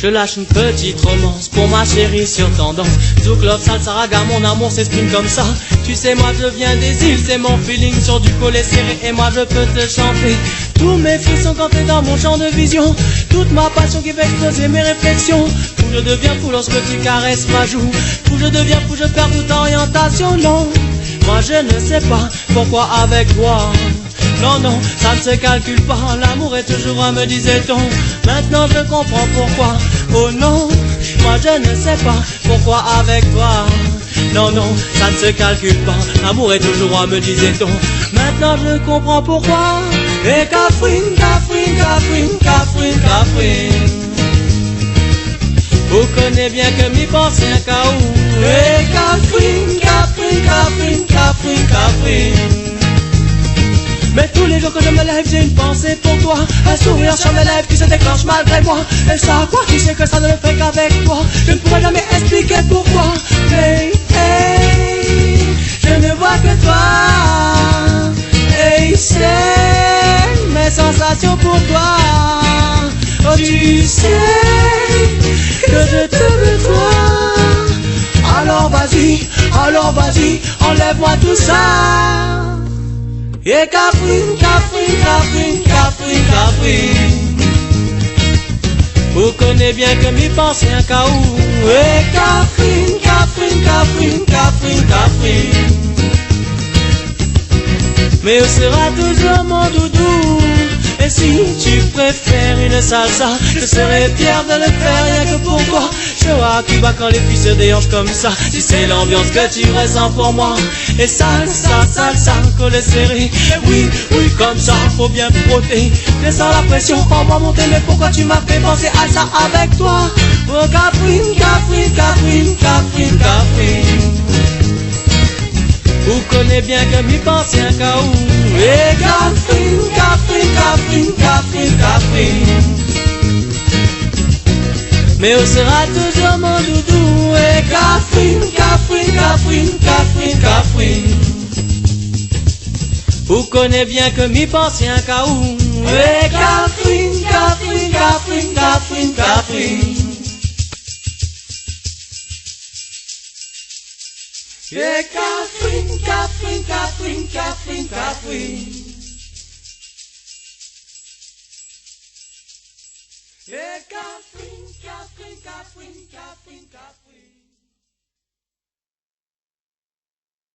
Je lâche une petite romance pour ma chérie sur tendance. Zouk, love, salsa, raga, mon amour s'exprime comme ça. Tu sais, moi je viens des îles, c'est mon feeling sur du collet serré. Et moi je peux te chanter tous mes frissons quand t'es dans mon champ de vision. Toute ma passion qui fait exploser mes réflexions. Fou, je deviens fou lorsque tu caresses ma joue. Fou, je deviens fou, je perds toute orientation. Non, moi je ne sais pas pourquoi avec toi. Non, non, ça ne se calcule pas, l'amour est toujours un, me disait-on. Maintenant je comprends pourquoi, oh non, moi je ne sais pas pourquoi avec toi. Non, non, ça ne se calcule pas, l'amour est toujours un, me disait-on. Maintenant je comprends pourquoi. Et Catherine, Catherine, Catherine, Catherine, Catherine, vous connaissez bien que m'y pense un chaos. Et Catherine, Catherine, Catherine, Catherine, Catherine, mais tous les jours que je me lève, j'ai une pensée pour toi. Un sourire sur mes lèvres qui se déclenche malgré moi. Et ça, quoi, tu sais que ça ne le fait qu'avec toi. Je ne pourrais jamais expliquer pourquoi. Hey, hey, je ne vois que toi. Hey, c'est mes sensations pour toi. Oh, tu sais que je te veux toi. Alors vas-y, enlève-moi tout ça. Et Catherine, Catherine, Catherine, Catherine, Catherine, vous connaissez bien que m'y pense un chaos. Et Catherine, Catherine, Catherine, Catherine, Catherine, mais où sera toujours mon doudou. Et si tu préfères une salsa, je serai fier de le faire rien que pour toi. Je vois qui va quand les filles se déhanchent comme ça. Si c'est l'ambiance que tu ressens pour moi. Et salsa, salsa, collet serré. Oui, oui, comme ça, faut bien frotter. Descends la pression, prends-moi monter. Mais pourquoi tu m'as fait penser à ça avec toi? Oh Catherine, Catherine, Catherine, Catherine, Catherine, vous connaissez bien que m'y pense un chaos. Et Catherine, Catherine, Catherine, Catherine, Catherine, mais où sera toujours mon doudou? Et Catherine, Catherine, Catherine, Catherine, Catherine, vous connaissez bien que m'y pense un chaos. Et Catherine, Catherine, Catherine, Catherine, Catherine, yeah, Catherine, Catherine, Catherine, Catherine, Catherine, yeah, Catherine, Catherine, Catherine, Catherine, Catherine.